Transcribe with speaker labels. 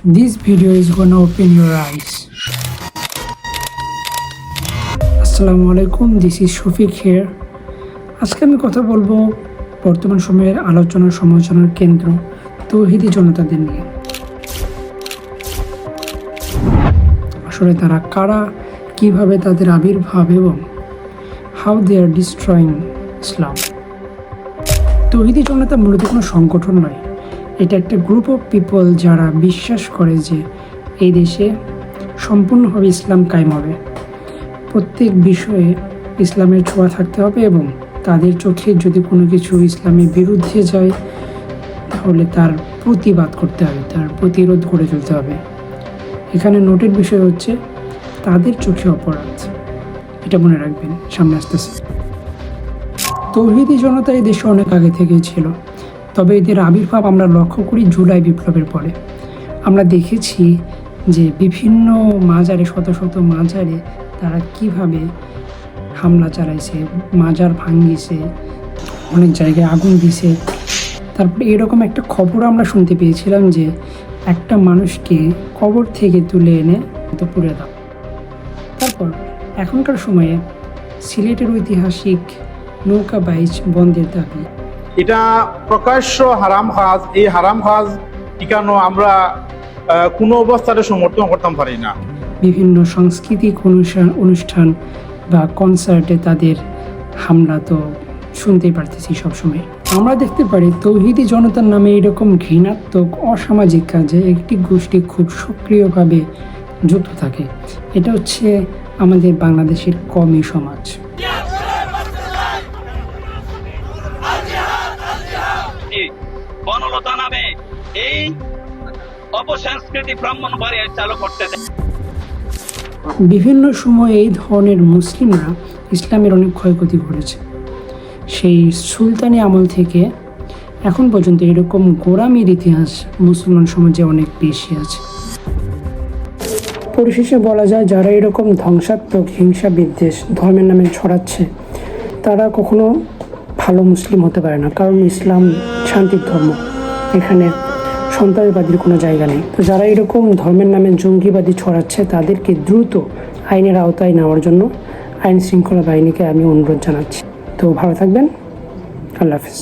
Speaker 1: This video is gonna open your eyes. আসসালামু আলাইকুম, this is Shafiq here. আজকে আমি কথা বলবো বর্তমান সময়ের আলোচনা সমালোচনার কেন্দ্র তৌহিদি জনতাদের নিয়ে। আসলে তারা কারা, কিভাবে তাদের আবির্ভাব এবং হাউ দে আর ডিস্ট্রয়িং ইসলাম। তৌহিদি জনতা মূলত কোনো সংগঠন নয়, এটা একটা গ্রুপ অফ পিপল যারা বিশ্বাস করে যে এই দেশে সম্পূর্ণভাবে ইসলাম কায়েম হবে, প্রত্যেক বিষয়ে ইসলামের ছোঁয়া থাকতে হবে এবং তাদের চোখে যদি কোনো কিছু ইসলামের বিরুদ্ধে যায় তাহলে তার প্রতিবাদ করতে হবে, তার প্রতিরোধ করে তুলতে হবে। এখানে নোটের বিষয় হচ্ছে তাদের চোখে অপরাধ, এটা মনে রাখবেন, সামনে আসতেছে। তৌহিদি জনতা এই দেশে অনেক আগে থেকেই ছিল, তবে এদের আবির্ভাব আমরা লক্ষ্য করি জুলাই বিপ্লবের পরে। আমরা দেখেছি যে বিভিন্ন মাজারে, শত শত মাজারে তারা কিভাবে হামলা চালাইছে, মাজার ভাঙিয়েছে, অনেক জায়গায় আগুন দিছে। তারপরে এরকম একটা খবর আমরা শুনতে পেয়েছিলাম যে একটা মানুষকে কবর থেকে তুলে এনে তো পুড়ে দাও। তারপর এখনকার সময়ে সিলেটের ঐতিহাসিক নৌকা বাইচ বন্ধের দাবি,
Speaker 2: এটা প্রকাশ্য হারাম কাজ। এই হারাম কাজ টিকানো আমরা কোনো অবস্থাতে সমর্থন করতে পারি না।
Speaker 1: বিভিন্ন সাংস্কৃতিক অনুষ্ঠান বা কনসার্টে তাদের হামলা তো শুনতেই পারতেছি সবসময়। আমরা দেখতে পারি তৌহিদি জনতার নামে এরকম ঘৃণাত্মক অসামাজিক কাজে একটি গোষ্ঠী খুব সক্রিয়ভাবে যুক্ত থাকে। এটা হচ্ছে আমাদের বাংলাদেশের কওমি সমাজ।
Speaker 3: বনলতা নামে এই অপসংস্কৃতি ব্রাহ্মণবাড়িয়ায় চালু করতে দেয়।
Speaker 1: বিভিন্ন সময়ে এই ধরনের মুসলিমরা ইসলামের অনেক ক্ষয়ক্ষতি করেছে। সেই সুলতানি আমল থেকে এখন পর্যন্ত এরকম গোঁড়ামির ইতিহাস মুসলমান সমাজে অনেক বেশি আছে। পরিশেষে বলা যায়, যারা এরকম ধ্বংসাত্মক হিংসা বিদ্বেষ ধর্মের নামে ছড়াচ্ছে তারা কখনো ভালো মুসলিম হতে পারে না, কারণ ইসলাম শান্তির ধর্ম, এখানে সন্ত্রাসবাদীর কোনো জায়গা নেই। তো যারা এরকম ধর্মের নামে জঙ্গিবাদী ছড়াচ্ছে তাদেরকে দ্রুত আইনের আওতায় নেওয়ার জন্য আইন শৃঙ্খলা বাহিনীকে আমি অনুরোধ জানাচ্ছি। তো ভালো থাকবেন, আল্লাহ হাফেজ।